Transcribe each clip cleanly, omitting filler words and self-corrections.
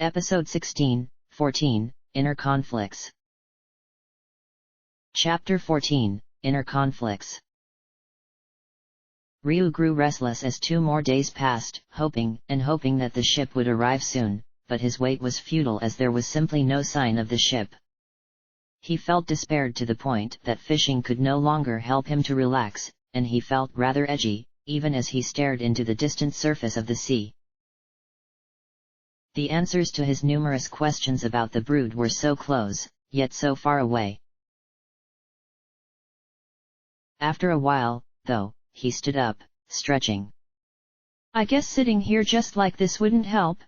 Episode 16, 14, Inner Conflicts. Chapter 14, Inner Conflicts. Ryu grew restless as 2 more days passed, hoping that the ship would arrive soon, but his wait was futile as there was simply no sign of the ship. He felt despaired to the point that fishing could no longer help him to relax, and he felt rather edgy, even as he stared into the distant surface of the sea. The answers to his numerous questions about the brood were so close, yet so far away. After a while, though, he stood up, stretching. I guess sitting here just like this wouldn't help.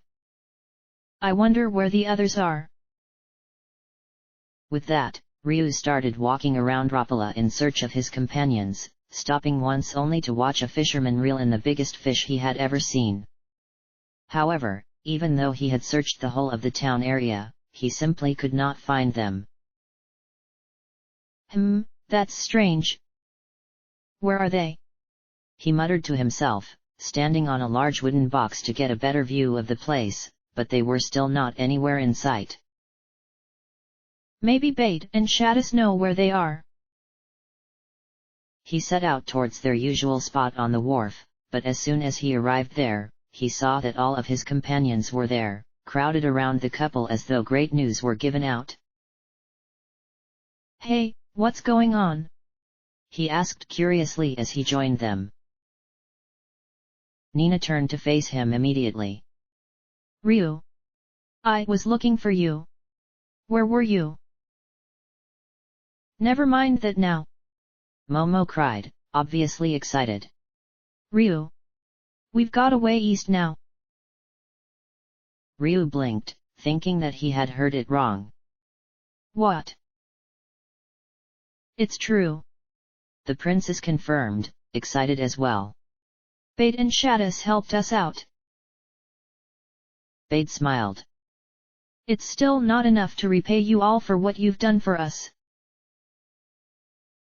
I wonder where the others are. With that, Ryu started walking around Rapala in search of his companions, stopping once only to watch a fisherman reel in the biggest fish he had ever seen. However, even though he had searched the whole of the town area, he simply could not find them. That's strange. Where are they? He muttered to himself, standing on a large wooden box to get a better view of the place, but they were still not anywhere in sight. Maybe Bait and Shadis know where they are. He set out towards their usual spot on the wharf, but as soon as he arrived there, he saw that all of his companions were there, crowded around the couple as though great news were given out. Hey, what's going on? He asked curiously as he joined them. Nina turned to face him immediately. Ryu. I was looking for you. Where were you? Never mind that now. Momo cried, obviously excited. Ryu. We've got away east now. Ryu blinked, thinking that he had heard it wrong. What? It's true. The princess confirmed, excited as well. Bait and Shadis helped us out. Bait smiled. It's still not enough to repay you all for what you've done for us.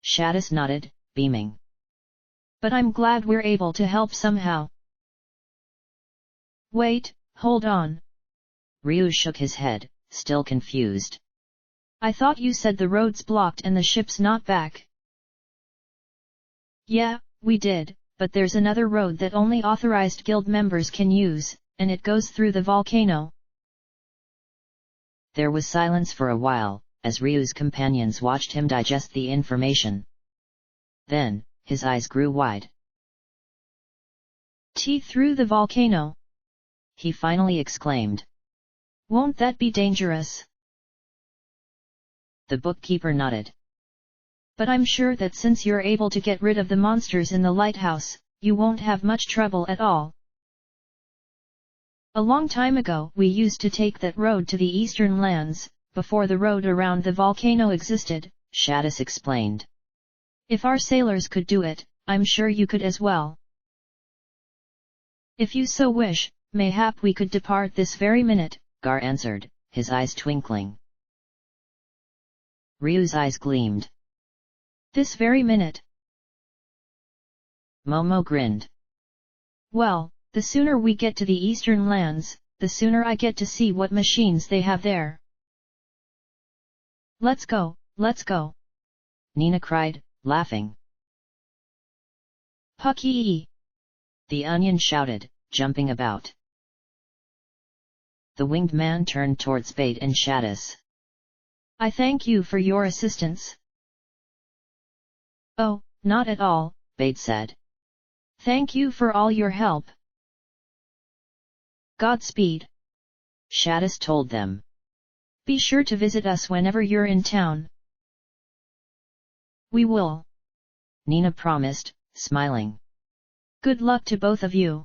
Shadis nodded, beaming. But I'm glad we're able to help somehow. Wait, hold on. Ryu shook his head, still confused. I thought you said the road's blocked and the ship's not back. Yeah, we did, but there's another road that only authorized guild members can use, and it goes through the volcano. There was silence for a while, as Ryu's companions watched him digest the information. Then, his eyes grew wide. Through the volcano! He finally exclaimed. Won't that be dangerous? The bookkeeper nodded. But I'm sure that since you're able to get rid of the monsters in the lighthouse, you won't have much trouble at all. A long time ago we used to take that road to the eastern lands, before the road around the volcano existed, Shadis explained. If our sailors could do it, I'm sure you could as well. If you so wish, mayhap we could depart this very minute, Gar answered, his eyes twinkling. Ryu's eyes gleamed. This very minute? Momo grinned. Well, the sooner we get to the eastern lands, the sooner I get to see what machines they have there. Let's go, let's go! Nina cried, laughing. Pucky! The onion shouted, jumping about. The winged man turned towards Bait and Shadis. I thank you for your assistance. Oh, not at all, Bait said. Thank you for all your help. Godspeed. Shadis told them. Be sure to visit us whenever you're in town. We will. Nina promised, smiling. Good luck to both of you.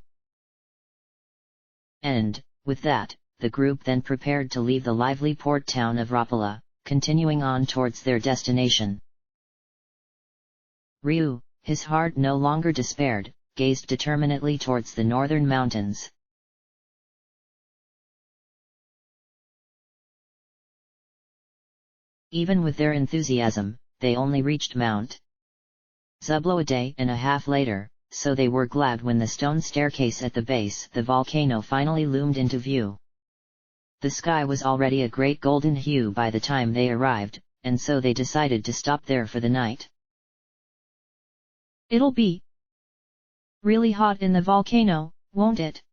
And, with that, the group then prepared to leave the lively port town of Rapala, continuing on towards their destination. Ryu, his heart no longer despaired, gazed determinedly towards the northern mountains. Even with their enthusiasm, they only reached Mount Zublo a day and a half later, so they were glad when the stone staircase at the base the volcano finally loomed into view. The sky was already a great golden hue by the time they arrived, and so they decided to stop there for the night. It'll be really hot in the volcano, won't it?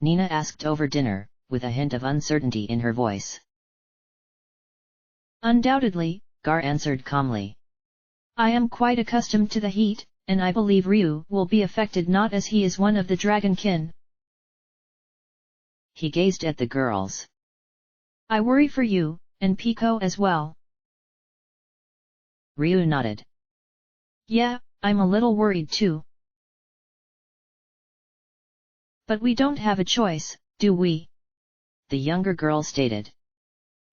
Nina asked over dinner, with a hint of uncertainty in her voice. Undoubtedly, Gar answered calmly. I am quite accustomed to the heat, and I believe Ryu will be affected not as he is one of the dragon kin. He gazed at the girls. I worry for you, and Pico as well. Ryu nodded. Yeah, I'm a little worried too. But we don't have a choice, do we? The younger girl stated.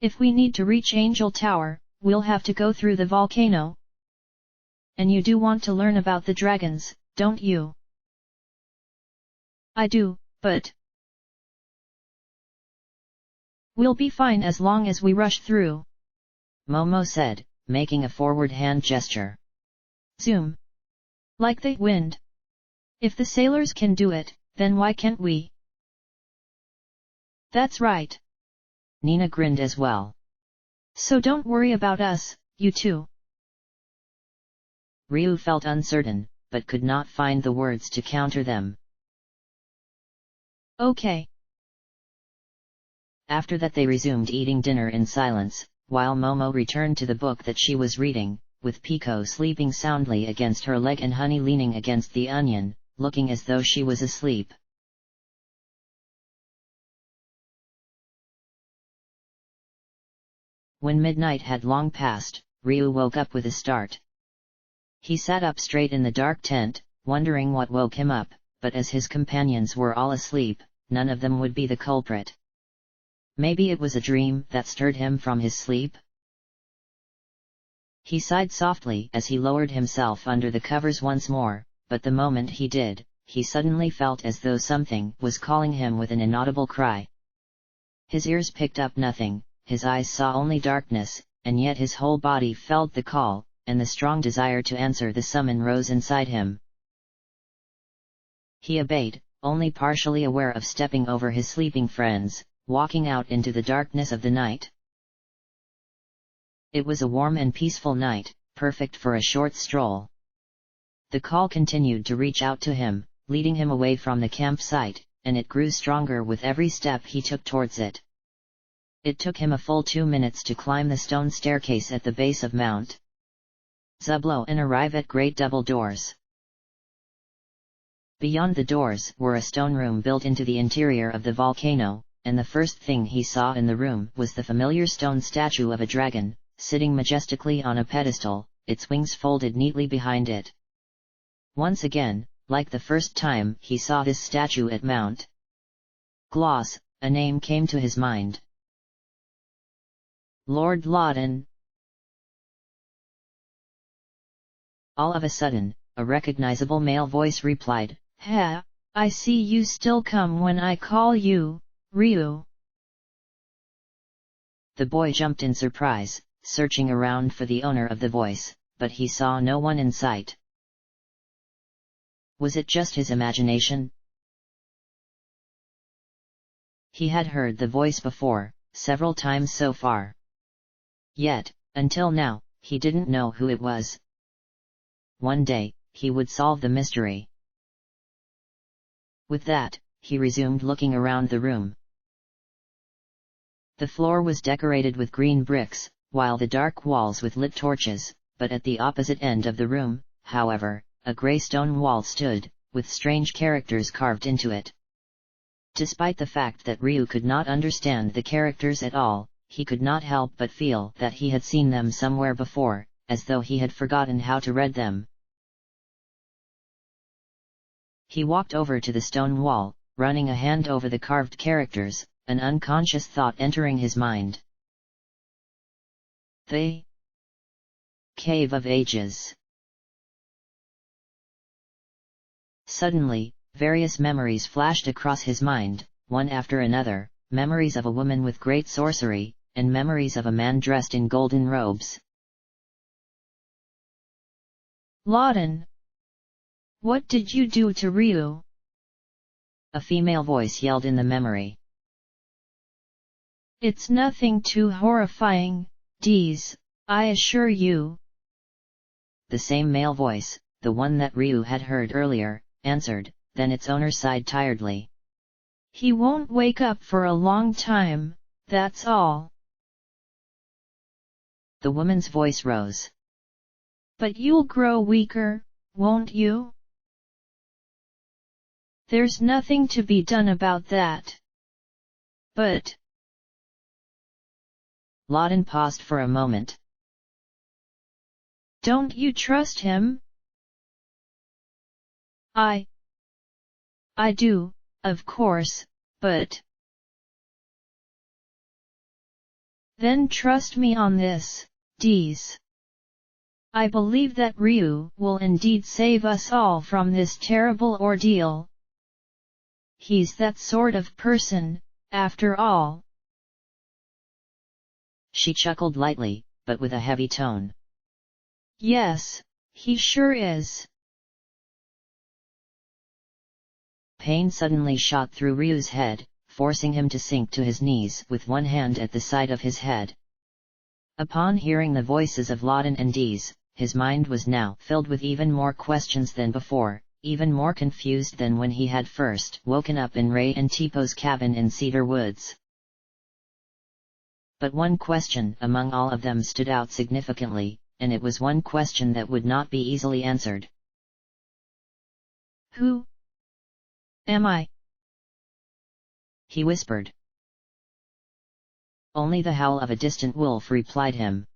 If we need to reach Angel Tower, we'll have to go through the volcano. And you do want to learn about the dragons, don't you? I do, but we'll be fine as long as we rush through, Momo said, making a forward hand gesture. Zoom. Like the wind. If the sailors can do it, then why can't we? That's right. Nina grinned as well. So don't worry about us, you two. Ryu felt uncertain, but could not find the words to counter them. Okay. After that they resumed eating dinner in silence, while Momo returned to the book that she was reading, with Pico sleeping soundly against her leg and Honey leaning against the onion, looking as though she was asleep. When midnight had long passed, Ryu woke up with a start. He sat up straight in the dark tent, wondering what woke him up, but as his companions were all asleep, none of them would be the culprit. Maybe it was a dream that stirred him from his sleep? He sighed softly as he lowered himself under the covers once more, but the moment he did, he suddenly felt as though something was calling him with an inaudible cry. His ears picked up nothing, his eyes saw only darkness, and yet his whole body felt the call, and the strong desire to answer the summon rose inside him. He obeyed, only partially aware of stepping over his sleeping friends, walking out into the darkness of the night. It was a warm and peaceful night, perfect for a short stroll. The call continued to reach out to him, leading him away from the campsite, and it grew stronger with every step he took towards it. It took him a full 2 minutes to climb the stone staircase at the base of Mount Zublo and arrive at great double doors. Beyond the doors were a stone room built into the interior of the volcano, and the first thing he saw in the room was the familiar stone statue of a dragon, sitting majestically on a pedestal, its wings folded neatly behind it. Once again, like the first time he saw this statue at Mount Gloss, a name came to his mind. Lord Loudon. All of a sudden, a recognizable male voice replied, Ha, I see you still come when I call you, Ryu. The boy jumped in surprise, searching around for the owner of the voice, but he saw no one in sight. Was it just his imagination? He had heard the voice before, several times so far. Yet, until now, he didn't know who it was. One day, he would solve the mystery. With that, he resumed looking around the room. The floor was decorated with green bricks, while the dark walls with lit torches, but at the opposite end of the room, however, a grey stone wall stood, with strange characters carved into it. Despite the fact that Ryu could not understand the characters at all, he could not help but feel that he had seen them somewhere before, as though he had forgotten how to read them. He walked over to the stone wall, running a hand over the carved characters, an unconscious thought entering his mind. The Cave of Ages. Suddenly, various memories flashed across his mind, one after another, memories of a woman with great sorcery, and memories of a man dressed in golden robes. Loudon! What did you do to Ryu? A female voice yelled in the memory. It's nothing too horrifying, Dees, I assure you. The same male voice, the one that Ryu had heard earlier, answered, then its owner sighed tiredly. He won't wake up for a long time, that's all. The woman's voice rose. But you'll grow weaker, won't you? There's nothing to be done about that. But... Lawton paused for a moment. Don't you trust him? I do, of course, but... Then trust me on this, Dees. I believe that Ryu will indeed save us all from this terrible ordeal. He's that sort of person, after all. She chuckled lightly, but with a heavy tone. Yes, he sure is. Pain suddenly shot through Ryu's head, forcing him to sink to his knees with one hand at the side of his head. Upon hearing the voices of Lawton and Dees, his mind was now filled with even more questions than before, even more confused than when he had first woken up in Ray and Tipo's cabin in Cedar Woods. But one question among all of them stood out significantly, and it was one question that would not be easily answered. Who am I? He whispered. Only the howl of a distant wolf replied him.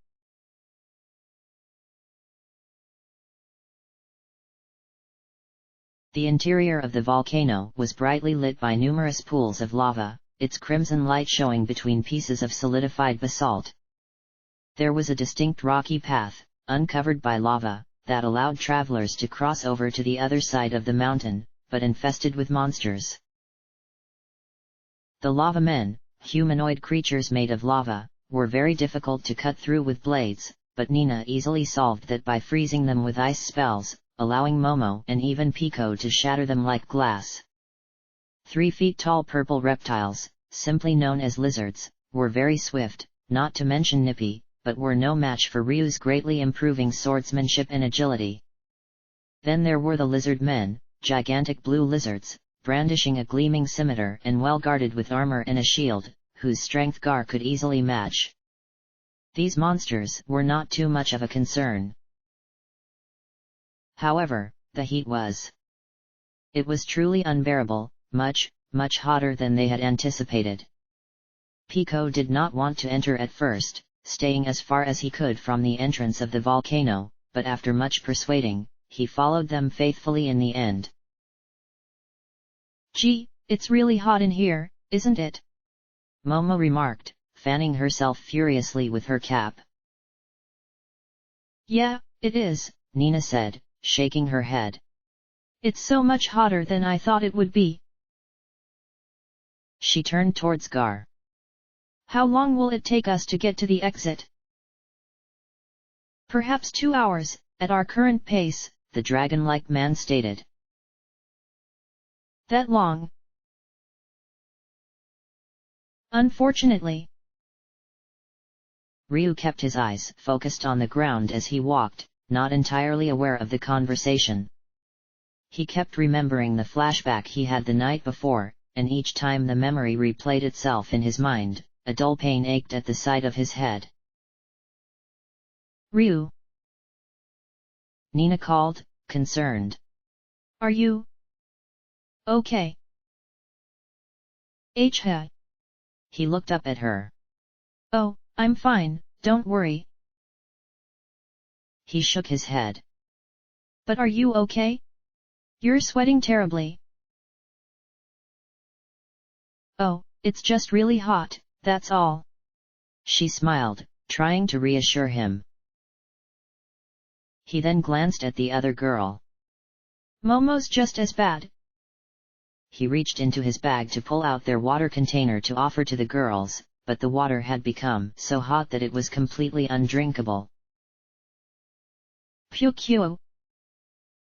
The interior of the volcano was brightly lit by numerous pools of lava, its crimson light showing between pieces of solidified basalt. There was a distinct rocky path, uncovered by lava, that allowed travelers to cross over to the other side of the mountain, but infested with monsters. The lava men, humanoid creatures made of lava, were very difficult to cut through with blades, but Nina easily solved that by freezing them with ice spells, allowing Momo and even Pico to shatter them like glass. 3 feet tall purple reptiles, simply known as lizards, were very swift, not to mention nippy, but were no match for Ryu's greatly improving swordsmanship and agility. Then there were the lizard men, gigantic blue lizards, brandishing a gleaming scimitar and well guarded with armor and a shield, whose strength Gar could easily match. These monsters were not too much of a concern. However, the heat was. It was truly unbearable, much hotter than they had anticipated. Pico did not want to enter at first, staying as far as he could from the entrance of the volcano, but after much persuading, he followed them faithfully in the end. Gee, it's really hot in here, isn't it? Momo remarked, fanning herself furiously with her cap. Yeah, it is, Nina said, shaking her head. It's so much hotter than I thought it would be. She turned towards Gar. How long will it take us to get to the exit? Perhaps 2 hours, at our current pace, the dragon-like man stated. That long? Unfortunately. Ryu kept his eyes focused on the ground as he walked, not entirely aware of the conversation. He kept remembering the flashback he had the night before, and each time the memory replayed itself in his mind, a dull pain ached at the side of his head. Ryu! Nina called, concerned. Are you okay? H-ha. He looked up at her. Oh, I'm fine, don't worry. He shook his head. But are you okay? You're sweating terribly. Oh, it's just really hot, that's all. She smiled, trying to reassure him. He then glanced at the other girl. Momo's just as bad. He reached into his bag to pull out their water container to offer to the girls, but the water had become so hot that it was completely undrinkable. Pew.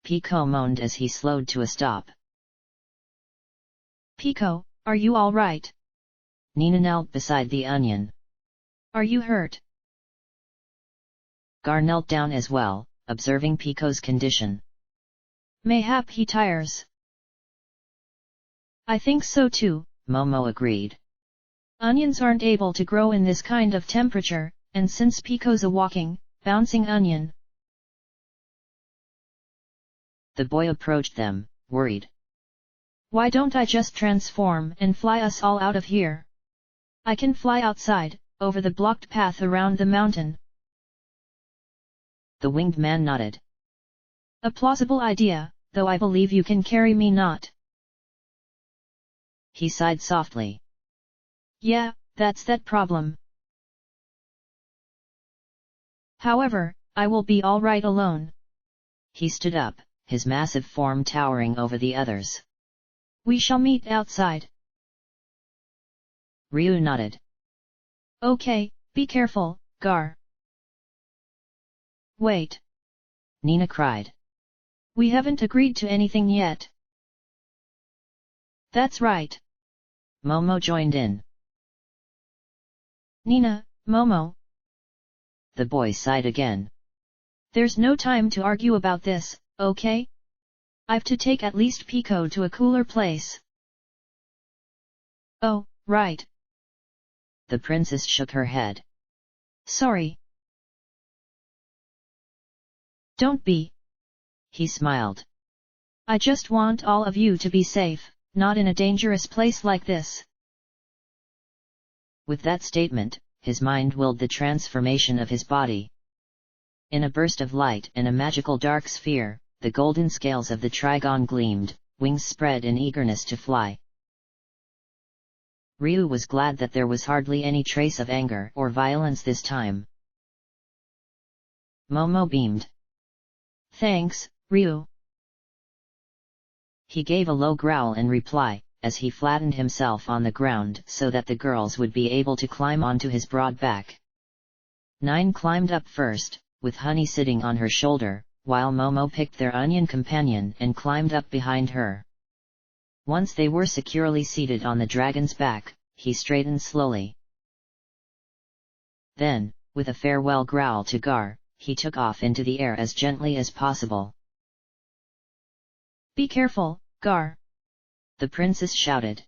Pico moaned as he slowed to a stop. Pico, are you all right? Nina knelt beside the onion. Are you hurt? Gar knelt down as well, observing Pico's condition. Mayhap he tires. I think so too, Momo agreed. Onions aren't able to grow in this kind of temperature, and since Pico's a walking, bouncing onion. The boy approached them, worried. Why don't I just transform and fly us all out of here? I can fly outside, over the blocked path around the mountain. The winged man nodded. A plausible idea, though I believe you can carry me not. He sighed softly. Yeah, that's that problem. However, I will be all right alone. He stood up, his massive form towering over the others. We shall meet outside. Ryu nodded. Okay, be careful, Gar. Wait. Nina cried. We haven't agreed to anything yet. That's right. Momo joined in. Nina, Momo. The boy sighed again. There's no time to argue about this, okay? I've to take at least Pico to a cooler place. Oh, right. The princess shook her head. Sorry. Don't be. He smiled. I just want all of you to be safe, not in a dangerous place like this. With that statement, his mind willed the transformation of his body. In a burst of light and a magical dark sphere, the golden scales of the trigon gleamed, wings spread in eagerness to fly. Ryu was glad that there was hardly any trace of anger or violence this time. Momo beamed. Thanks, Ryu. He gave a low growl in reply, as he flattened himself on the ground so that the girls would be able to climb onto his broad back. 9 climbed up first, with Honey sitting on her shoulder, while Momo picked their onion companion and climbed up behind her. Once they were securely seated on the dragon's back, he straightened slowly. Then, with a farewell growl to Gar, he took off into the air as gently as possible. Be careful, Gar. The princess shouted.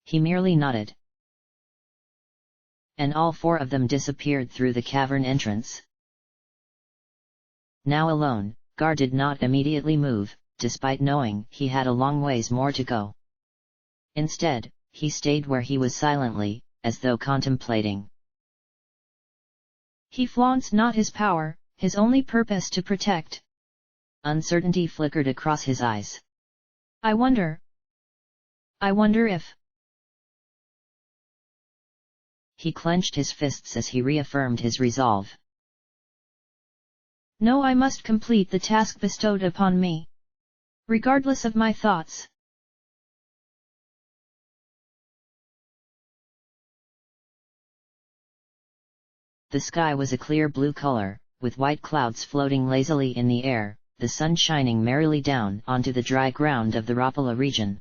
He merely nodded. And all 4 of them disappeared through the cavern entrance. Now alone, Gar did not immediately move, despite knowing he had a long ways more to go. Instead, he stayed where he was silently, as though contemplating. He flaunts not his power, his only purpose to protect. Uncertainty flickered across his eyes. I wonder if... He clenched his fists as he reaffirmed his resolve. No, I must complete the task bestowed upon me. Regardless of my thoughts. The sky was a clear blue color, with white clouds floating lazily in the air, the sun shining merrily down onto the dry ground of the Rapala region.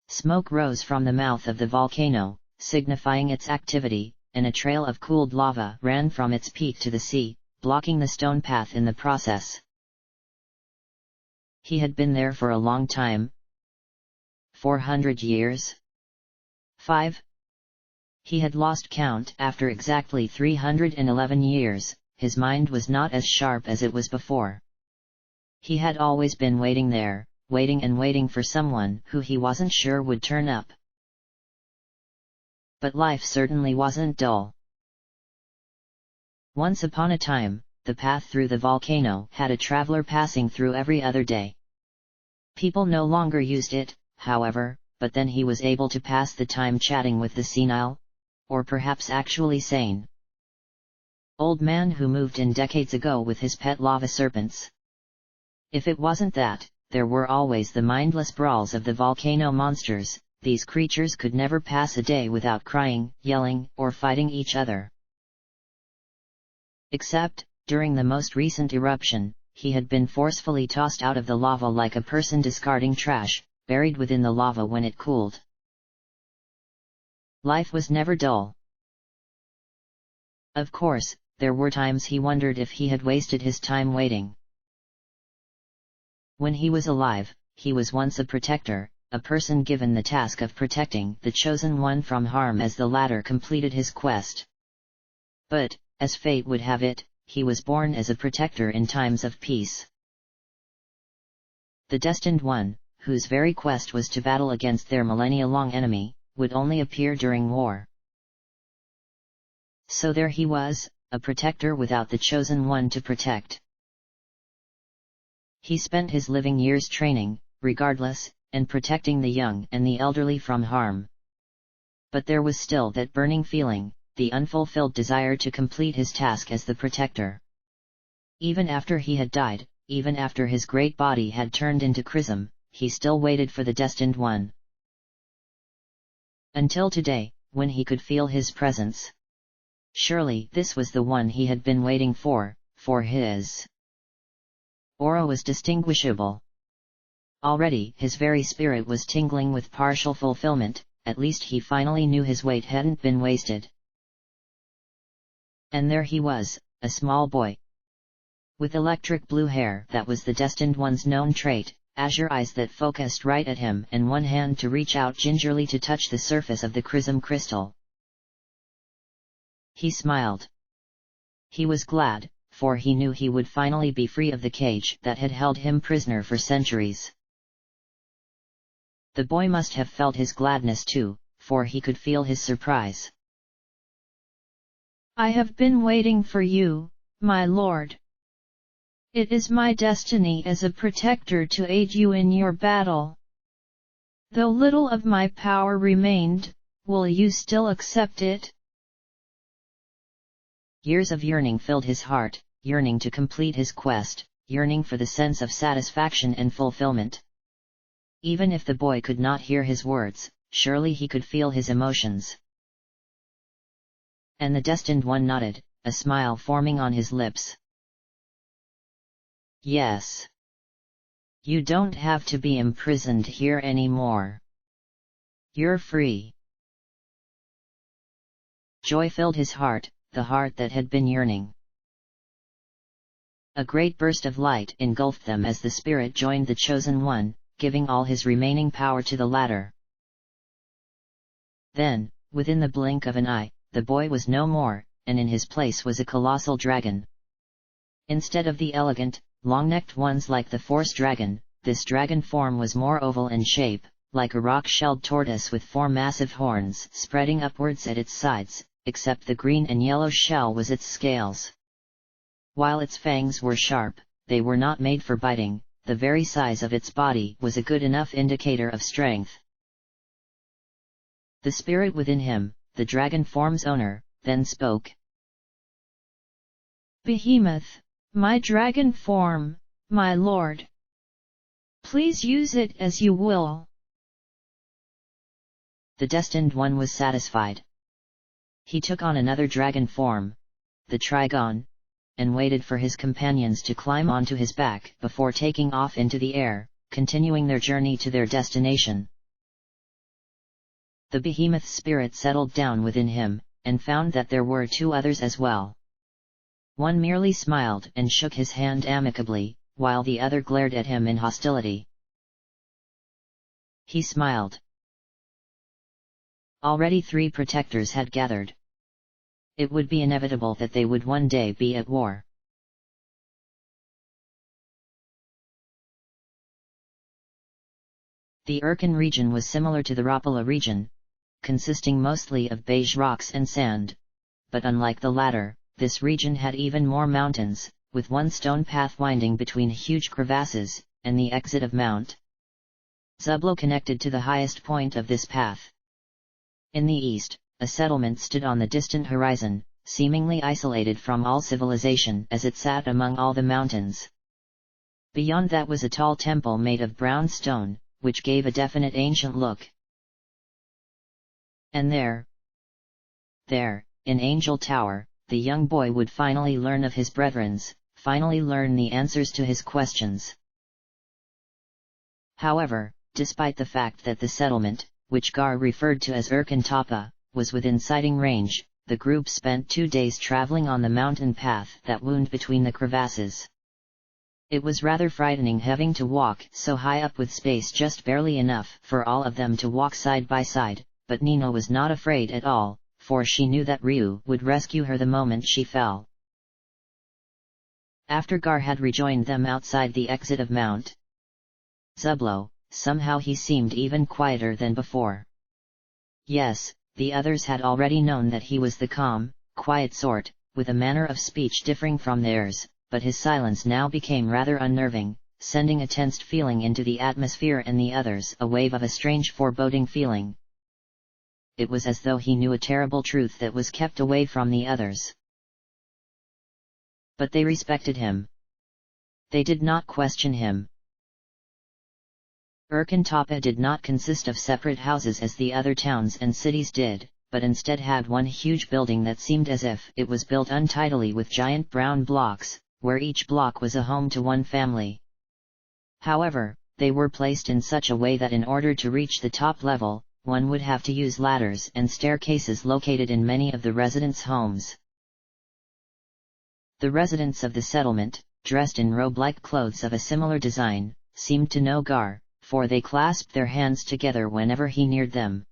Smoke rose from the mouth of the volcano, signifying its activity, and a trail of cooled lava ran from its peak to the sea, blocking the stone path in the process. He had been there for a long time. 400 years? 5? He had lost count after exactly 311 years, his mind was not as sharp as it was before. He had always been waiting there, waiting and waiting for someone who he wasn't sure would turn up. But life certainly wasn't dull. Once upon a time, the path through the volcano had a traveler passing through every other day. People no longer used it, however, but then he was able to pass the time chatting with the senile, or perhaps actually sane old man who moved in decades ago with his pet lava serpents. If it wasn't that, there were always the mindless brawls of the volcano monsters. These creatures could never pass a day without crying, yelling, or fighting each other. Except, during the most recent eruption, he had been forcefully tossed out of the lava like a person discarding trash, buried within the lava when it cooled. Life was never dull. Of course, there were times he wondered if he had wasted his time waiting. When he was alive, he was once a protector, a person given the task of protecting the chosen one from harm as the latter completed his quest. But, as fate would have it, he was born as a protector in times of peace. The destined one, whose very quest was to battle against their millennia-long enemy, would only appear during war. So there he was, a protector without the chosen one to protect. He spent his living years training, regardless, and protecting the young and the elderly from harm. But there was still that burning feeling, the unfulfilled desire to complete his task as the protector. Even after he had died, even after his great body had turned into chrism, he still waited for the destined one. Until today, when he could feel his presence. Surely this was the one he had been waiting for his aura was distinguishable. Already his very spirit was tingling with partial fulfillment, at least he finally knew his wait hadn't been wasted. And there he was, a small boy. With electric blue hair that was the destined one's known trait, azure eyes that focused right at him and one hand to reach out gingerly to touch the surface of the chrism crystal. He smiled. He was glad, for he knew he would finally be free of the cage that had held him prisoner for centuries. The boy must have felt his gladness too, for he could feel his surprise. I have been waiting for you, my lord. It is my destiny as a protector to aid you in your battle. Though little of my power remained, will you still accept it? Years of yearning filled his heart, yearning to complete his quest, yearning for the sense of satisfaction and fulfillment. Even if the boy could not hear his words, surely he could feel his emotions. And the destined one nodded, a smile forming on his lips. Yes. You don't have to be imprisoned here anymore. You're free. Joy filled his heart, the heart that had been yearning. A great burst of light engulfed them as the spirit joined the chosen one, giving all his remaining power to the latter. Then, within the blink of an eye, the boy was no more, and in his place was a colossal dragon. Instead of the elegant, long-necked ones like the force dragon, this dragon form was more oval in shape, like a rock-shelled tortoise with 4 massive horns spreading upwards at its sides, except the green and yellow shell was its scales. While its fangs were sharp, they were not made for biting. The very size of its body was a good enough indicator of strength. The spirit within him, the dragon form's owner, then spoke. Behemoth, my dragon form, my lord. Please use it as you will. The destined one was satisfied. He took on another dragon form, the trigon, and waited for his companions to climb onto his back before taking off into the air, continuing their journey to their destination. The behemoth's spirit settled down within him, and found that there were 2 others as well. One merely smiled and shook his hand amicably, while the other glared at him in hostility. He smiled. Already 3 protectors had gathered. It would be inevitable that they would one day be at war. The Urkin region was similar to the Rapala region, consisting mostly of beige rocks and sand. But unlike the latter, this region had even more mountains, with one stone path winding between huge crevasses, and the exit of Mount Zublo connected to the highest point of this path. In the east, a settlement stood on the distant horizon, seemingly isolated from all civilization as it sat among all the mountains. Beyond that was a tall temple made of brown stone, which gave a definite ancient look. And there, in Angel Tower, the young boy would finally learn of his brethrens, finally learn the answers to his questions. However, despite the fact that the settlement, which Gar referred to as Urkin Tapa, was within sighting range. The group spent 2 days traveling on the mountain path that wound between the crevasses. It was rather frightening having to walk so high up with space just barely enough for all of them to walk side by side, but Nina was not afraid at all, for she knew that Ryu would rescue her the moment she fell. After Gar had rejoined them outside the exit of Mount Zublo, somehow he seemed even quieter than before. Yes, the others had already known that he was the calm, quiet sort, with a manner of speech differing from theirs, but his silence now became rather unnerving, sending a tensed feeling into the atmosphere and the others a wave of a strange foreboding feeling. It was as though he knew a terrible truth that was kept away from the others. But they respected him. They did not question him. Urkantapa did not consist of separate houses as the other towns and cities did, but instead had one huge building that seemed as if it was built untidily with giant brown blocks, where each block was a home to one family. However, they were placed in such a way that in order to reach the top level, one would have to use ladders and staircases located in many of the residents' homes. The residents of the settlement, dressed in robe-like clothes of a similar design, seemed to know Gar, for they clasped their hands together whenever he neared them.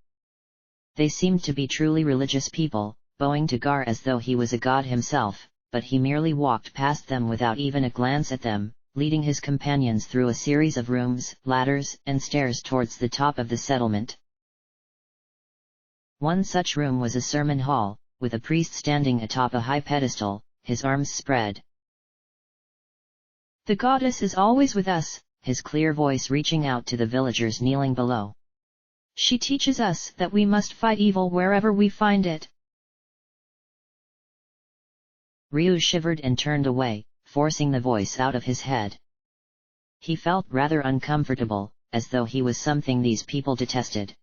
They seemed to be truly religious people, bowing to Gar as though he was a god himself, but he merely walked past them without even a glance at them, leading his companions through a series of rooms, ladders, and stairs towards the top of the settlement. One such room was a sermon hall, with a priest standing atop a high pedestal, his arms spread. "The goddess is always with us," his clear voice reaching out to the villagers kneeling below. "She teaches us that we must fight evil wherever we find it." Ryu shivered and turned away, forcing the voice out of his head. He felt rather uncomfortable, as though he was something these people detested.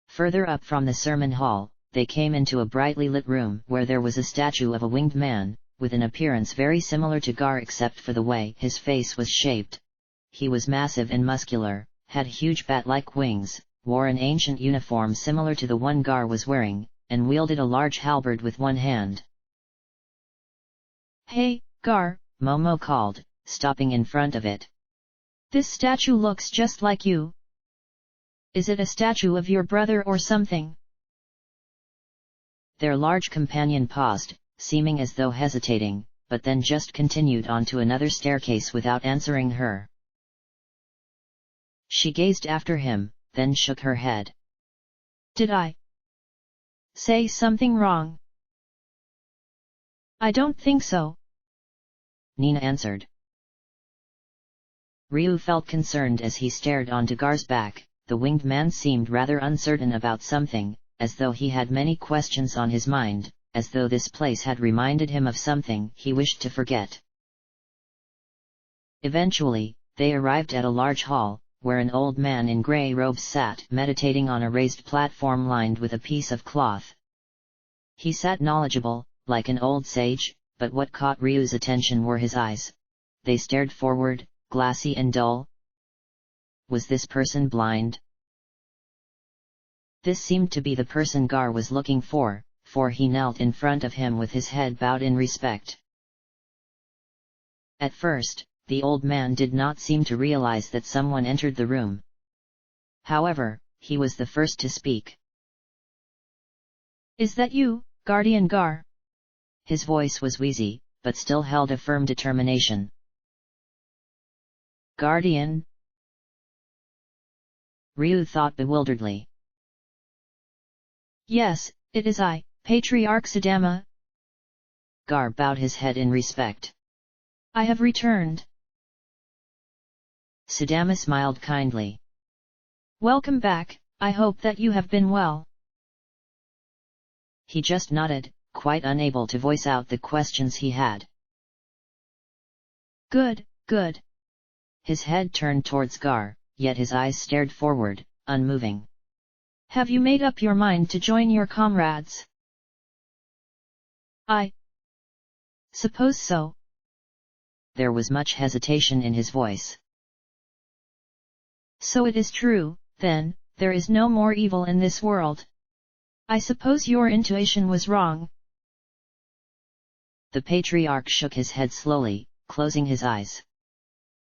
Further up from the sermon hall, they came into a brightly lit room where there was a statue of a winged man, with an appearance very similar to Gar except for the way his face was shaped. He was massive and muscular, had huge bat-like wings, wore an ancient uniform similar to the one Gar was wearing, and wielded a large halberd with one hand. "Hey, Gar," Momo called, stopping in front of it. "This statue looks just like you. Is it a statue of your brother or something?" Their large companion paused, seeming as though hesitating, but then just continued on to another staircase without answering her. She gazed after him, then shook her head. "Did I say something wrong?" "I don't think so," Nina answered. Ryu felt concerned as he stared onto Gar's back. The winged man seemed rather uncertain about something, as though he had many questions on his mind, as though this place had reminded him of something he wished to forget. Eventually, they arrived at a large hall, where an old man in grey robes sat meditating on a raised platform lined with a piece of cloth. He sat knowledgeable, like an old sage, but what caught Ryu's attention were his eyes. They stared forward, glassy and dull. Was this person blind? This seemed to be the person Gar was looking for he knelt in front of him with his head bowed in respect. At first, the old man did not seem to realize that someone entered the room. However, he was the first to speak. "Is that you, Guardian Gar?" His voice was wheezy, but still held a firm determination. "Guardian?" Ryu thought bewilderedly. "Yes, it is I, Patriarch Sadama." Gar bowed his head in respect. "I have returned." Sadama smiled kindly. "Welcome back, I hope that you have been well." He just nodded, quite unable to voice out the questions he had. "Good, good." His head turned towards Gar, yet his eyes stared forward, unmoving. "Have you made up your mind to join your comrades?" "I suppose so." There was much hesitation in his voice. "So it is true, then, there is no more evil in this world. I suppose your intuition was wrong. The patriarch shook his head slowly, closing his eyes.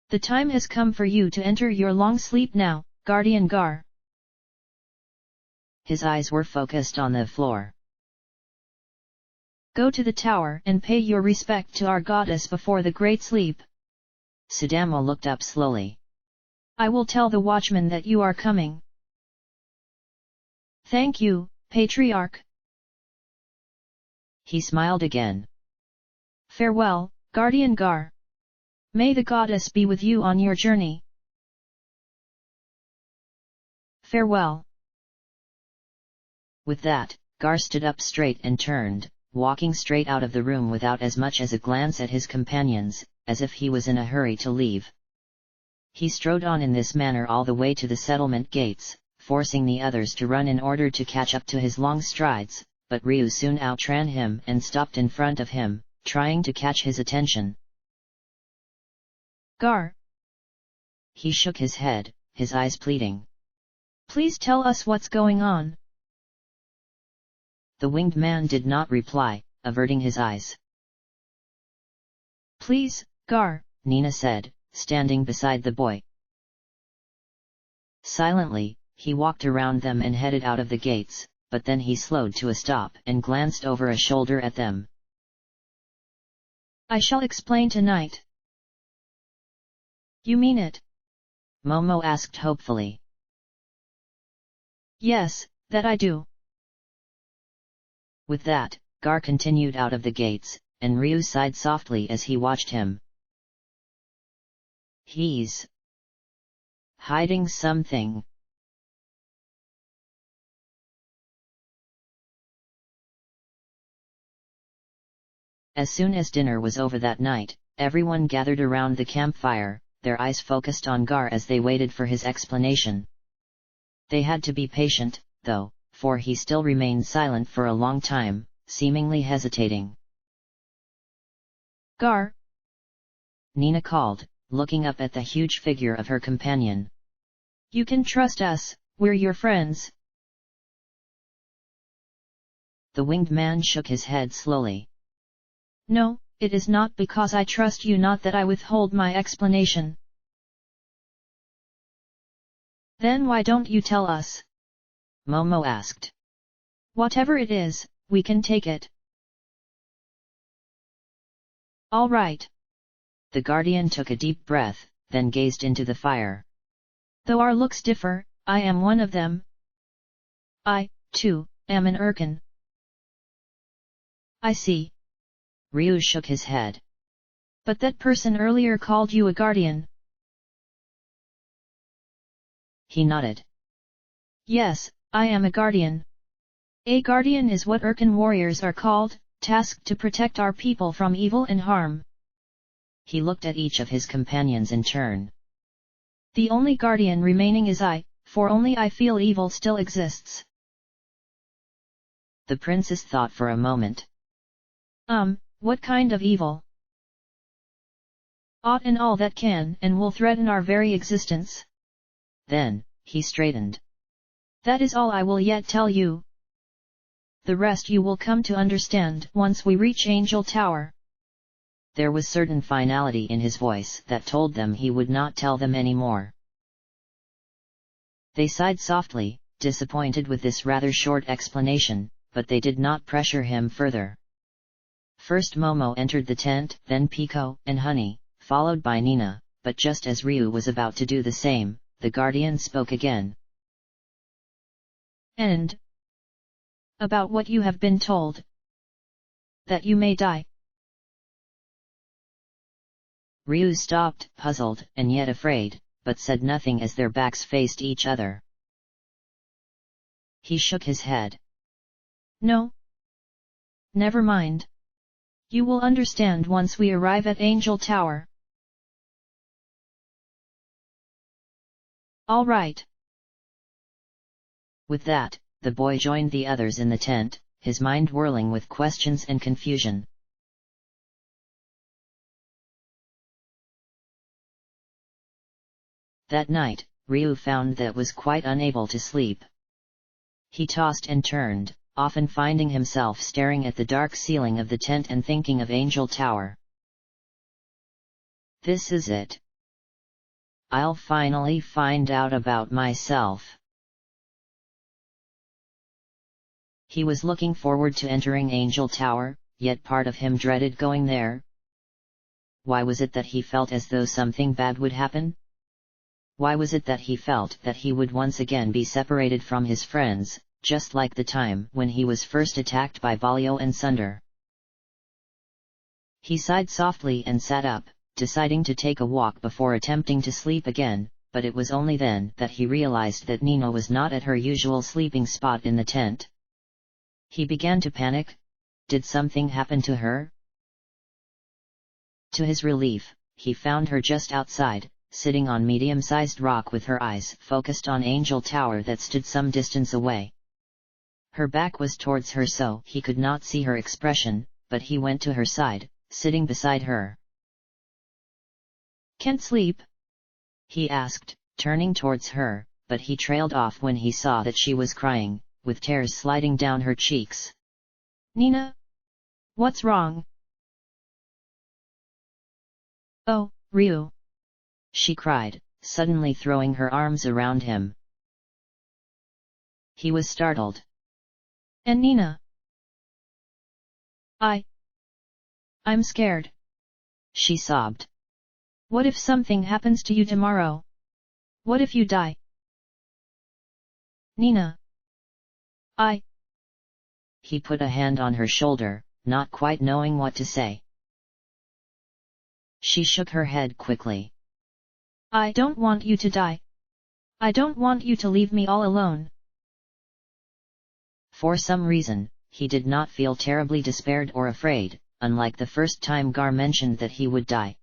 The time has come for you to enter your long sleep now, Guardian Gar. His eyes were focused on the floor. Go to the tower and pay your respect to our goddess before the great sleep. Sudama looked up slowly. I will tell the watchman that you are coming. Thank you, Patriarch. He smiled again. Farewell, Guardian Gar. May the goddess be with you on your journey. Farewell. With that, Gar stood up straight and turned, walking straight out of the room without as much as a glance at his companions, as if he was in a hurry to leave. He strode on in this manner all the way to the settlement gates, forcing the others to run in order to catch up to his long strides, but Ryu soon outran him and stopped in front of him, trying to catch his attention. Gar. He shook his head, his eyes pleading. Please tell us what's going on. The winged man did not reply, averting his eyes. Please, Gar, Nina said, standing beside the boy. Silently, he walked around them and headed out of the gates, but then he slowed to a stop and glanced over a shoulder at them. I shall explain tonight. You mean it? Momo asked hopefully. Yes, that I do. With that, Gar continued out of the gates, and Ryu sighed softly as he watched him. He's hiding something. As soon as dinner was over that night, everyone gathered around the campfire, their eyes focused on Gar as they waited for his explanation. They had to be patient, though, for he still remained silent for a long time, seemingly hesitating. Gar! Nina called, looking up at the huge figure of her companion. You can trust us, we're your friends. The winged man shook his head slowly. No, it is not because I trust you, not that I withhold my explanation. Then why don't you tell us? Momo asked. Whatever it is, we can take it. All right. The guardian took a deep breath, then gazed into the fire. Though our looks differ, I am one of them. I, too, am an Urkin. I see. Ryu shook his head. But that person earlier called you a guardian. He nodded. Yes, I am a guardian. A guardian is what Urkin warriors are called, tasked to protect our people from evil and harm. He looked at each of his companions in turn. The only guardian remaining is I, for only I feel evil still exists. The princess thought for a moment. What kind of evil? Aught and all that can and will threaten our very existence. Then, he straightened. That is all I will yet tell you. The rest you will come to understand once we reach Angel Tower. There was certain finality in his voice that told them he would not tell them any more. They sighed softly, disappointed with this rather short explanation, but they did not pressure him further. First Momo entered the tent, then Pico and Honey, followed by Nina, but just as Ryu was about to do the same, the guardian spoke again. And about what you have been told. That you may die. Ryu stopped, puzzled and yet afraid, but said nothing as their backs faced each other. He shook his head. No. Never mind. You will understand once we arrive at Angel Tower. All right. With that, the boy joined the others in the tent, his mind whirling with questions and confusion. That night, Ryu found that was quite unable to sleep. He tossed and turned, often finding himself staring at the dark ceiling of the tent and thinking of Angel Tower. This is it. I'll finally find out about myself. He was looking forward to entering Angel Tower, yet part of him dreaded going there. Why was it that he felt as though something bad would happen? Why was it that he felt that he would once again be separated from his friends, just like the time when he was first attacked by Balio and Sunder? He sighed softly and sat up, deciding to take a walk before attempting to sleep again, but it was only then that he realized that Nina was not at her usual sleeping spot in the tent. He began to panic. Did something happen to her? To his relief, he found her just outside, sitting on medium-sized rock with her eyes focused on Angel Tower that stood some distance away. Her back was towards her so he could not see her expression, but he went to her side, sitting beside her. "Can't sleep?" he asked, turning towards her, but he trailed off when he saw that she was crying, with tears sliding down her cheeks. "Nina? What's wrong?" "Oh, Ryu!" she cried, suddenly throwing her arms around him. He was startled. "And Nina?" I'm scared," she sobbed. "What if something happens to you tomorrow? What if you die?" "Nina. He put a hand on her shoulder, not quite knowing what to say. She shook her head quickly. "I don't want you to die. I don't want you to leave me all alone." For some reason, he did not feel terribly despaired or afraid, unlike the first time Gar mentioned that he would die.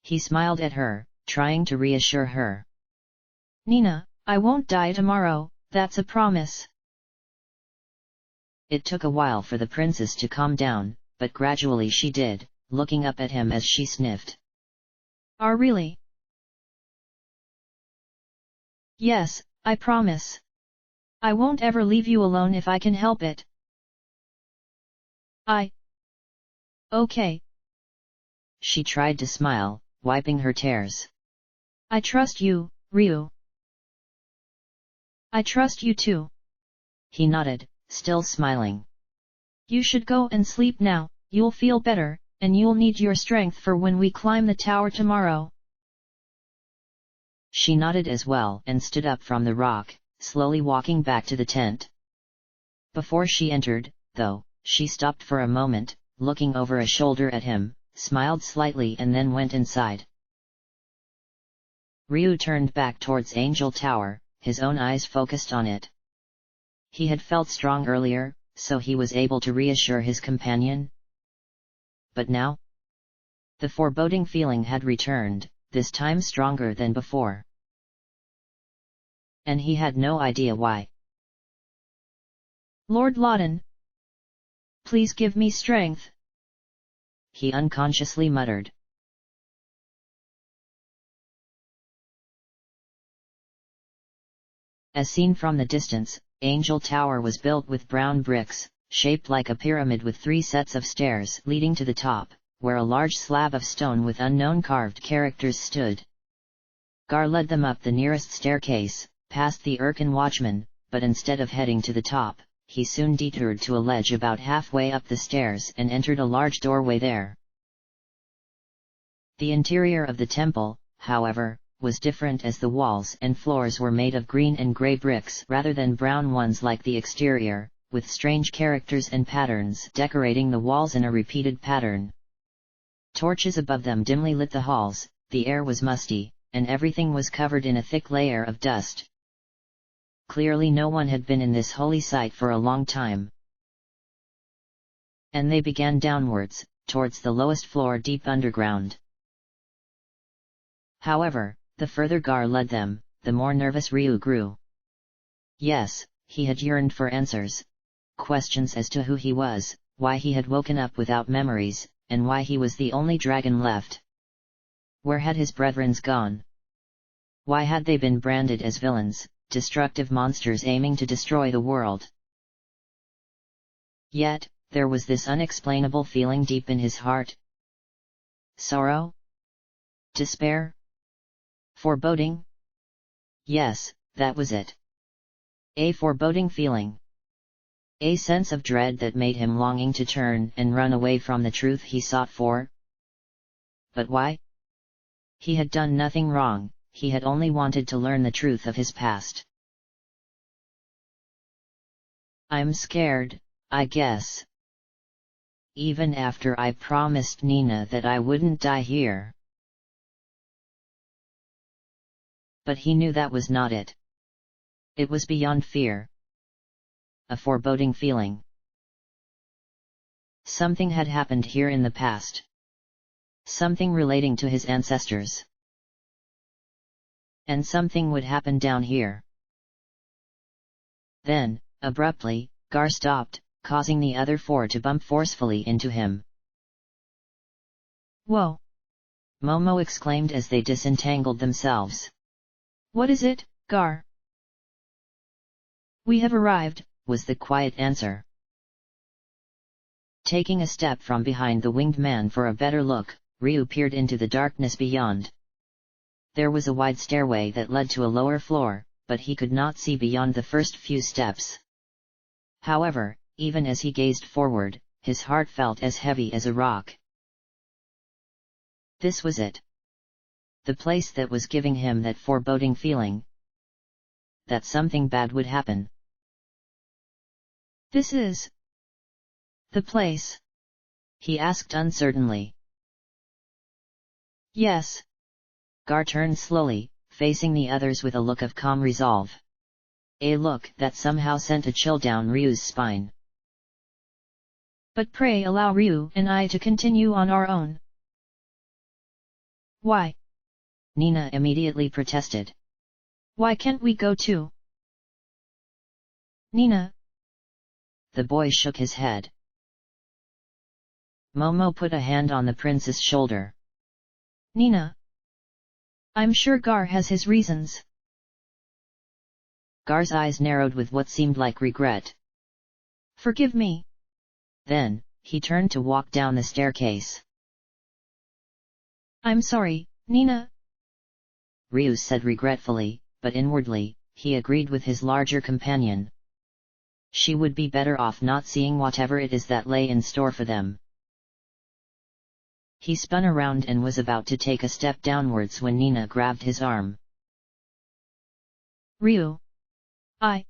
He smiled at her, trying to reassure her. "Nina, I won't die tomorrow, that's a promise." It took a while for the princess to calm down, but gradually she did, looking up at him as she sniffed. Really?" "Yes, I promise. I won't ever leave you alone if I can help it." Okay." She tried to smile, wiping her tears. "I trust you, Ryu." "I trust you too." He nodded, still smiling. "You should go and sleep now, you'll feel better, and you'll need your strength for when we climb the tower tomorrow." She nodded as well and stood up from the rock, slowly walking back to the tent. Before she entered, though, she stopped for a moment, looking over a shoulder at him, smiled slightly and then went inside. Ryu turned back towards Angel Tower, his own eyes focused on it. He had felt strong earlier, so he was able to reassure his companion. But now? The foreboding feeling had returned, this time stronger than before. And he had no idea why. "Lord Loudon, please give me strength," he unconsciously muttered. As seen from the distance, Angel Tower was built with brown bricks, shaped like a pyramid with 3 sets of stairs leading to the top, where a large slab of stone with unknown carved characters stood. Gar led them up the nearest staircase, past the Urkin watchman, but instead of heading to the top, he soon detoured to a ledge about halfway up the stairs and entered a large doorway there. The interior of the temple, however, was different as the walls and floors were made of green and grey bricks rather than brown ones like the exterior, with strange characters and patterns decorating the walls in a repeated pattern. Torches above them dimly lit the halls, the air was musty, and everything was covered in a thick layer of dust. Clearly no one had been in this holy site for a long time. And they began downwards, towards the lowest floor deep underground. However, the further Gar led them, the more nervous Ryu grew. Yes, he had yearned for answers. Questions as to who he was, why he had woken up without memories, and why he was the only dragon left. Where had his brethren gone? Why had they been branded as villains, destructive monsters aiming to destroy the world? Yet, there was this unexplainable feeling deep in his heart. Sorrow? Despair? Foreboding? Yes, that was it. A foreboding feeling. A sense of dread that made him longing to turn and run away from the truth he sought for. But why? He had done nothing wrong, he had only wanted to learn the truth of his past. I'm scared, I guess. Even after I promised Nina that I wouldn't die here. But he knew that was not it. It was beyond fear. A foreboding feeling. Something had happened here in the past. Something relating to his ancestors. And something would happen down here. Then, abruptly, Gar stopped, causing the other four to bump forcefully into him. Whoa! Momo exclaimed as they disentangled themselves. What is it, Gar? We have arrived, was the quiet answer. Taking a step from behind the winged man for a better look, Ryu peered into the darkness beyond. There was a wide stairway that led to a lower floor, but he could not see beyond the first few steps. However, even as he gazed forward, his heart felt as heavy as a rock. This was it. The place that was giving him that foreboding feeling. That something bad would happen. This is the place? He asked uncertainly. Yes. Gar turned slowly, facing the others with a look of calm resolve. A look that somehow sent a chill down Ryu's spine. But pray allow Ryu and I to continue on our own. Why? Nina immediately protested. Why can't we go too? Nina. The boy shook his head. Momo put a hand on the prince's shoulder. Nina. I'm sure Gar has his reasons. Gar's eyes narrowed with what seemed like regret. Forgive me. Then, he turned to walk down the staircase. I'm sorry, Nina. Ryu said regretfully, but inwardly, he agreed with his larger companion. She would be better off not seeing whatever it is that lay in store for them. He spun around and was about to take a step downwards when Nina grabbed his arm. Ryu. I.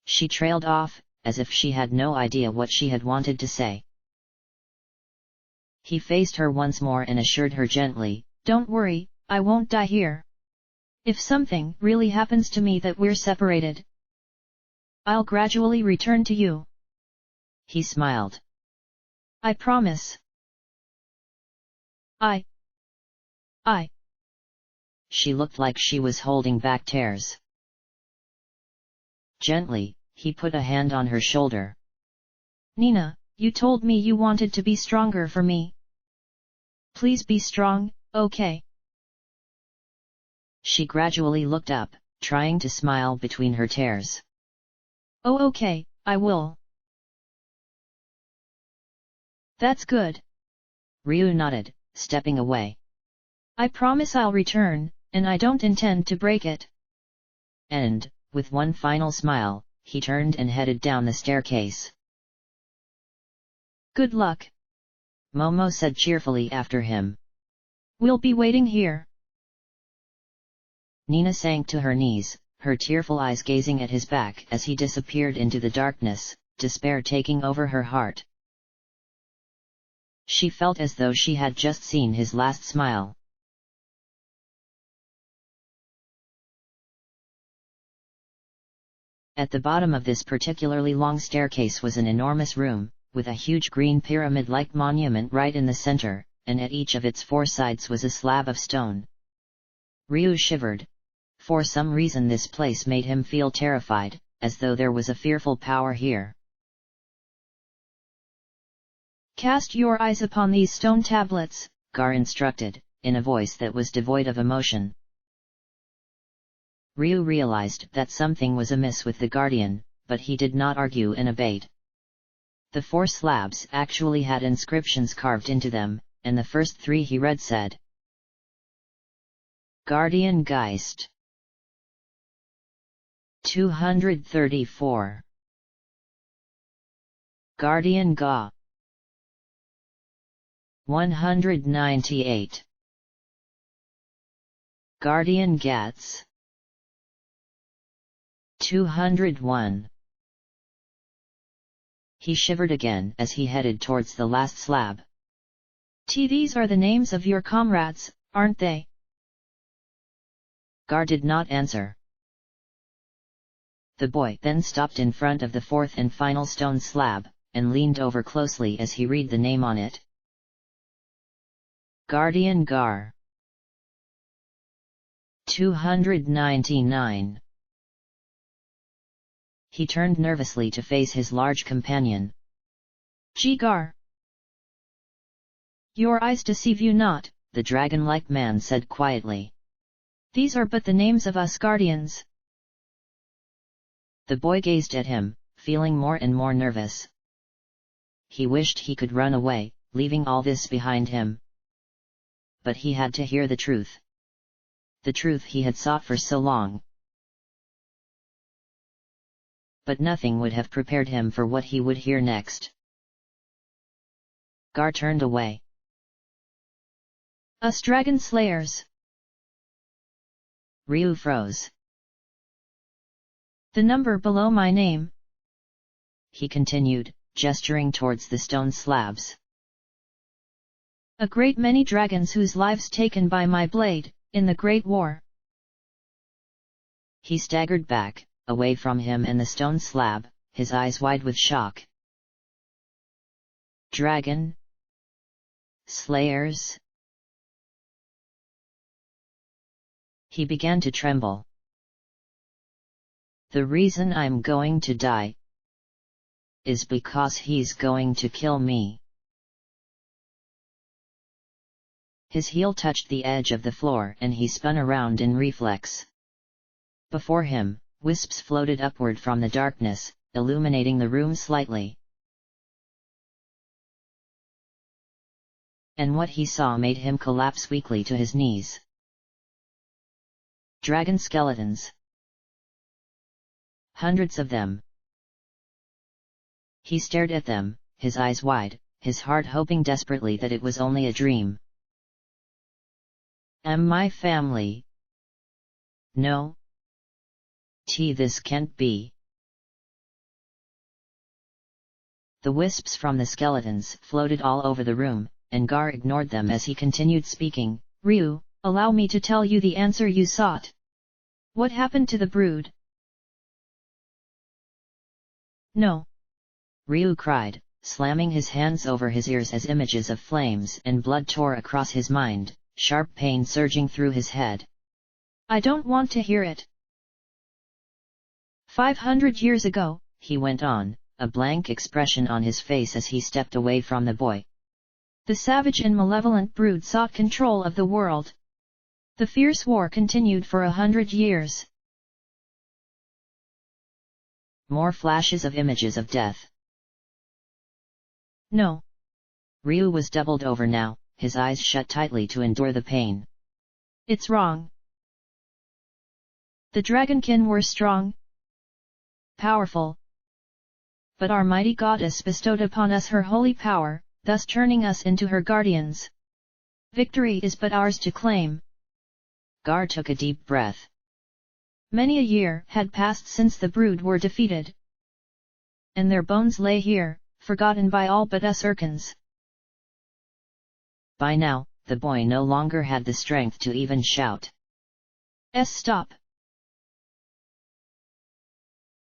She trailed off, as if she had no idea what she had wanted to say. He faced her once more and assured her gently, Don't worry, I won't die here. If something really happens to me that we're separated, I'll gradually return to you. He smiled. I promise. I. She looked like she was holding back tears. Gently, he put a hand on her shoulder. Nina, you told me you wanted to be stronger for me. Please be strong, okay? She gradually looked up, trying to smile between her tears. Oh okay, I will. That's good. Ryu nodded, stepping away. I promise I'll return, and I don't intend to break it. And, with one final smile, he turned and headed down the staircase. Good luck. Momo said cheerfully after him. We'll be waiting here. Nina sank to her knees, her tearful eyes gazing at his back as he disappeared into the darkness, despair taking over her heart. She felt as though she had just seen his last smile. At the bottom of this particularly long staircase was an enormous room, with a huge green pyramid-like monument right in the center, and at each of its four sides was a slab of stone. Ryu shivered. For some reason this place made him feel terrified, as though there was a fearful power here. Cast your eyes upon these stone tablets, Gar instructed, in a voice that was devoid of emotion. Ryu realized that something was amiss with the guardian, but he did not argue and obeyed. The 4 slabs actually had inscriptions carved into them, and the first 3 he read said: Guardian Geist 234, Guardian Ga 198, Guardian Gats 201. He shivered again as he headed towards the last slab. These are the names of your comrades, aren't they? Gar did not answer. The boy then stopped in front of the 4th and final stone slab, and leaned over closely as he read the name on it. Guardian Gar 299. He turned nervously to face his large companion. Gar. Your eyes deceive you not, the dragon-like man said quietly. These are but the names of us guardians. The boy gazed at him, feeling more and more nervous. He wished he could run away, leaving all this behind him. But he had to hear the truth. The truth he had sought for so long. But nothing would have prepared him for what he would hear next. Gar turned away. Us dragon slayers. Ryu froze. The number below my name, he continued, gesturing towards the stone slabs. A great many dragons whose lives taken by my blade, in the Great War. He staggered back, away from him and the stone slab, his eyes wide with shock. Dragon slayers? He began to tremble. The reason I'm going to die is because he's going to kill me. His heel touched the edge of the floor and he spun around in reflex. Before him, wisps floated upward from the darkness, illuminating the room slightly. And what he saw made him collapse weakly to his knees. Dragon skeletons. Hundreds of them. He stared at them, his eyes wide, his heart hoping desperately that it was only a dream. Am I family? No. This can't be. The wisps from the skeletons floated all over the room, and Gar ignored them as he continued speaking. Ryu, allow me to tell you the answer you sought. What happened to the brood? No. Ryu cried, slamming his hands over his ears as images of flames and blood tore across his mind, sharp pain surging through his head. I don't want to hear it. 500 years ago, he went on, a blank expression on his face as he stepped away from the boy. The savage and malevolent brood sought control of the world. The fierce war continued for 100 years. More flashes of images of death. No. Ryu was doubled over now, his eyes shut tightly to endure the pain. It's wrong. The Dragonkin were strong, powerful. But our mighty goddess bestowed upon us her holy power, thus turning us into her guardians. Victory is but ours to claim. Gar took a deep breath. Many a year had passed since the brood were defeated. And their bones lay here, forgotten by all but us Urkins. By now, the boy no longer had the strength to even shout. Stop.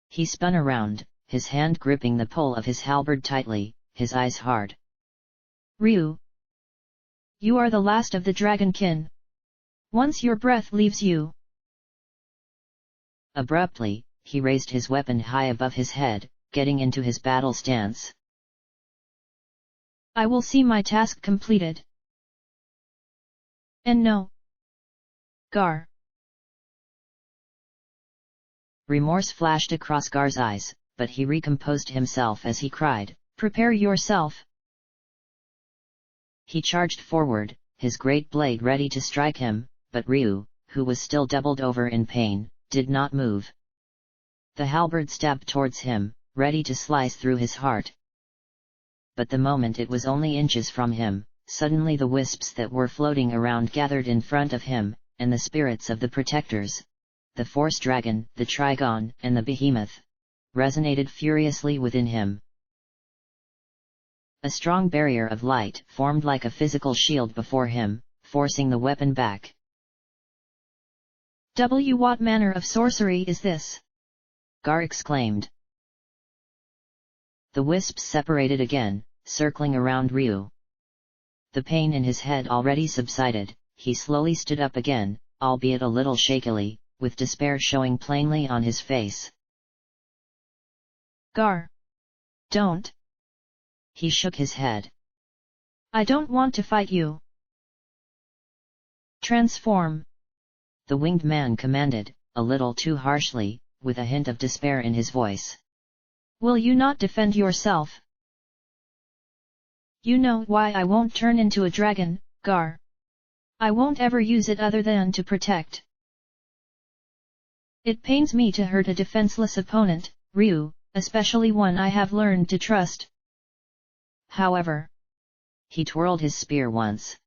He spun around, his hand gripping the pole of his halberd tightly, his eyes hard. Ryu. You are the last of the Dragonkin. Once your breath leaves you. Abruptly, he raised his weapon high above his head, getting into his battle stance. I will see my task completed. And no. Gar. Remorse flashed across Gar's eyes, but he recomposed himself as he cried, Prepare yourself. He charged forward, his great blade ready to strike him, but Ryu, who was still doubled over in pain, did not move. The halberd stabbed towards him, ready to slice through his heart. But the moment it was only inches from him, suddenly the wisps that were floating around gathered in front of him, and the spirits of the protectors, the force dragon, the trigon, and the behemoth, resonated furiously within him. A strong barrier of light formed like a physical shield before him, forcing the weapon back. What manner of sorcery is this? Gar exclaimed. The wisps separated again, circling around Ryu. The pain in his head already subsided, he slowly stood up again, albeit a little shakily, with despair showing plainly on his face. Gar. Don't. He shook his head. I don't want to fight you. Transform. The winged man commanded, a little too harshly, with a hint of despair in his voice. Will you not defend yourself? You know why I won't turn into a dragon, Gar. I won't ever use it other than to protect. It pains me to hurt a defenseless opponent, Ryu, especially one I have learned to trust. However, he twirled his spear once.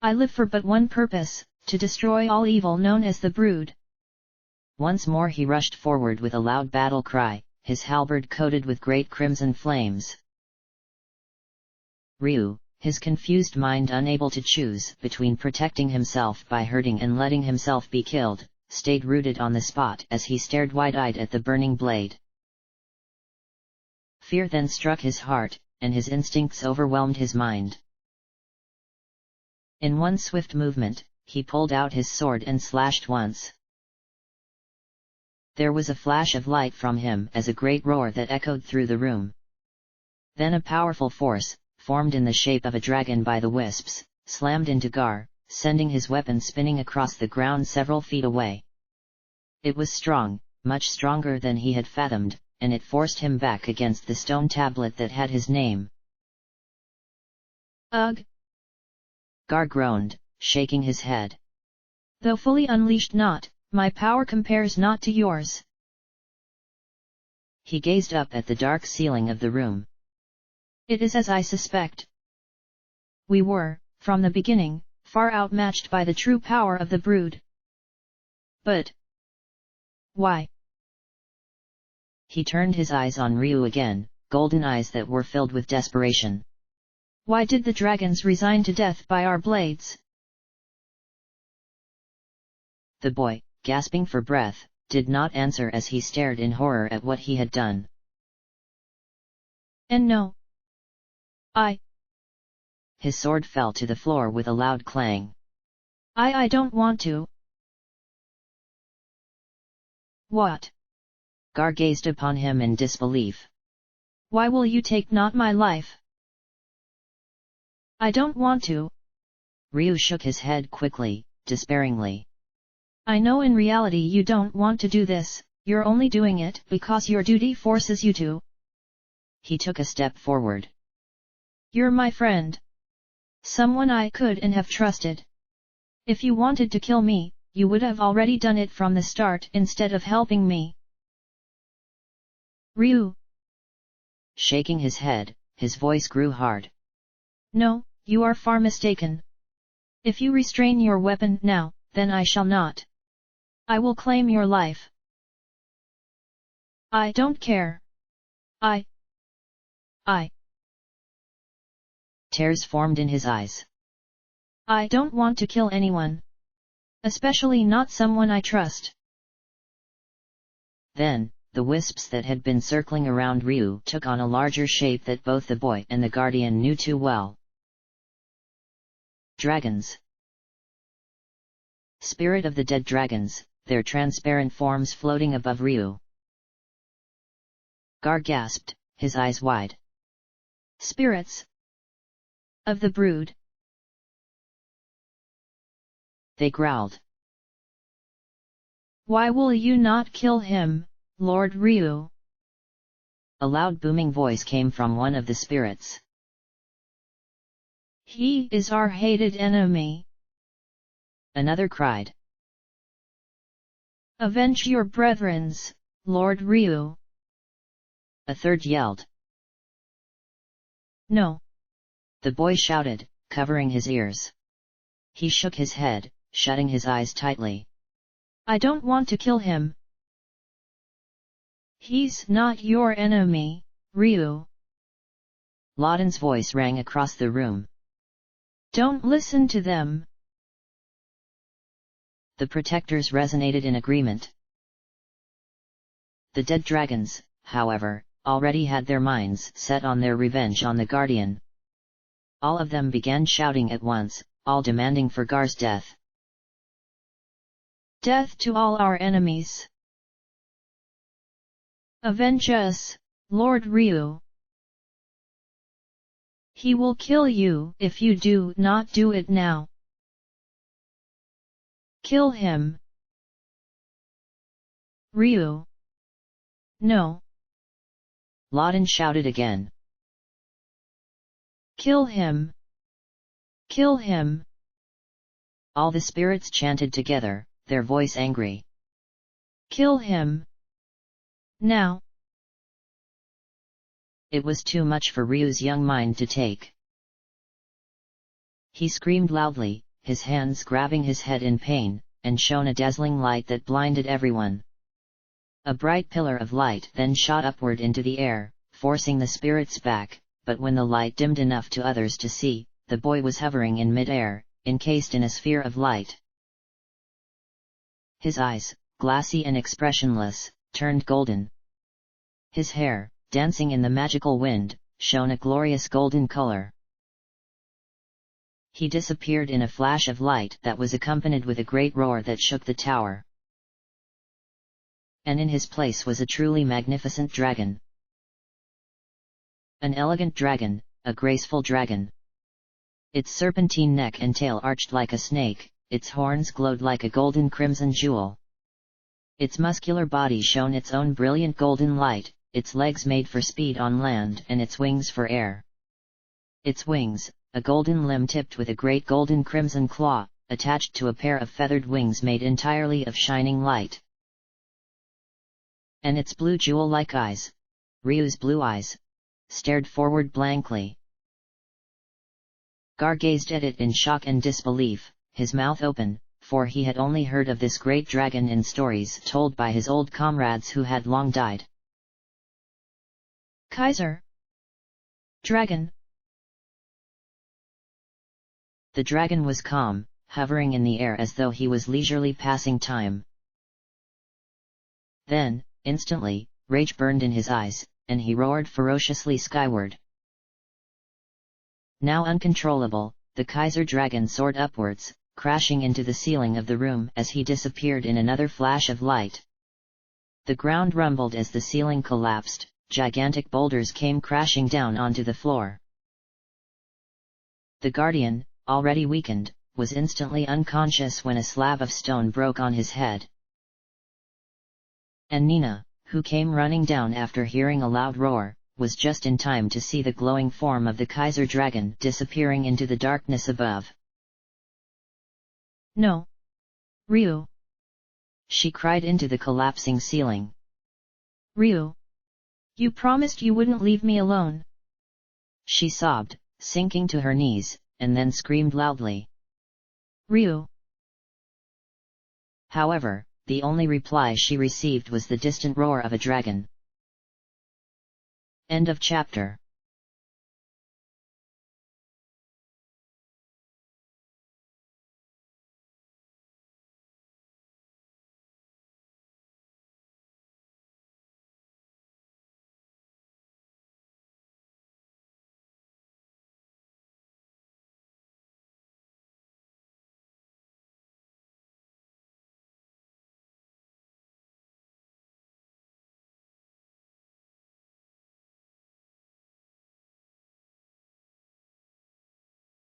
I live for but one purpose, to destroy all evil known as the Brood. Once more he rushed forward with a loud battle cry, his halberd coated with great crimson flames. Ryu, his confused mind unable to choose between protecting himself by hurting and letting himself be killed, stayed rooted on the spot as he stared wide-eyed at the burning blade. Fear then struck his heart, and his instincts overwhelmed his mind. In one swift movement, he pulled out his sword and slashed once. There was a flash of light from him as a great roar that echoed through the room. Then a powerful force, formed in the shape of a dragon by the wisps, slammed into Gar, sending his weapon spinning across the ground several feet away. It was strong, much stronger than he had fathomed, and it forced him back against the stone tablet that had his name. Ugh! Gar groaned, shaking his head. Though fully unleashed not, my power compares not to yours. He gazed up at the dark ceiling of the room. It is as I suspect. We were, from the beginning, far outmatched by the true power of the Brood. But why? He turned his eyes on Ryu again, golden eyes that were filled with desperation. Why did the dragons resign to death by our blades? The boy, gasping for breath, did not answer as he stared in horror at what he had done. And no. His sword fell to the floor with a loud clang. I don't want to. What? Gar gazed upon him in disbelief. Why will you take not my life? I don't want to. Ryu shook his head quickly, despairingly. I know in reality you don't want to do this, you're only doing it because your duty forces you to. He took a step forward. You're my friend. Someone I could and have trusted. If you wanted to kill me, you would have already done it from the start instead of helping me. Ryu. Shaking his head, his voice grew hard. No, you are far mistaken. If you restrain your weapon now, then I shall not. I will claim your life. I don't care. I. Tears formed in his eyes. I don't want to kill anyone. Especially not someone I trust. Then, the wisps that had been circling around Ryu took on a larger shape that both the boy and the guardian knew too well. Dragons. Spirit of the dead dragons, their transparent forms floating above Ryu. Gar gasped, his eyes wide. Spirits of the Brood. they growled. Why will you not kill him, Lord Ryu? A loud booming voice came from one of the spirits. He is our hated enemy. Another cried. Avenge your brethrens, Lord Ryu. A third yelled. No. The boy shouted, covering his ears. He shook his head, shutting his eyes tightly. I don't want to kill him. He's not your enemy, Ryu. Lauden's voice rang across the room. Don't listen to them. The protectors resonated in agreement. The dead dragons, however, already had their minds set on their revenge on the Guardian. All of them began shouting at once, all demanding for Gar's death. Death to all our enemies. Avenge us, Lord Ryu. He will kill you if you do not do it now. Kill him. Ryu. No. Lauden shouted again. Kill him. Kill him. All the spirits chanted together, their voice angry. Kill him. Now. It was too much for Ryu's young mind to take. He screamed loudly, his hands grabbing his head in pain, and shone a dazzling light that blinded everyone. A bright pillar of light then shot upward into the air, forcing the spirits back, but when the light dimmed enough to others to see, the boy was hovering in mid-air, encased in a sphere of light. His eyes, glassy and expressionless, turned golden. His hair, dancing in the magical wind, shone a glorious golden color. He disappeared in a flash of light that was accompanied with a great roar that shook the tower. And in his place was a truly magnificent dragon. An elegant dragon, a graceful dragon. Its serpentine neck and tail arched like a snake, its horns glowed like a golden crimson jewel. Its muscular body shone its own brilliant golden light, its legs made for speed on land and its wings for air. Its wings, a golden limb tipped with a great golden crimson claw, attached to a pair of feathered wings made entirely of shining light. And its blue jewel-like eyes, Ryu's blue eyes, stared forward blankly. Gar gazed at it in shock and disbelief, his mouth open, for he had only heard of this great dragon in stories told by his old comrades who had long died. Kaiser. Dragon. The dragon was calm, hovering in the air as though he was leisurely passing time. Then, instantly, rage burned in his eyes, and he roared ferociously skyward. Now uncontrollable, the Kaiser dragon soared upwards, crashing into the ceiling of the room as he disappeared in another flash of light. The ground rumbled as the ceiling collapsed, gigantic boulders came crashing down onto the floor. The Guardian, already weakened, was instantly unconscious when a slab of stone broke on his head. And Nina, who came running down after hearing a loud roar, was just in time to see the glowing form of the Kaiser dragon disappearing into the darkness above. No. Ryu. She cried into the collapsing ceiling. Ryu. You promised you wouldn't leave me alone. She sobbed, sinking to her knees, and then screamed loudly. Ryu. However, the only reply she received was the distant roar of a dragon. End of chapter.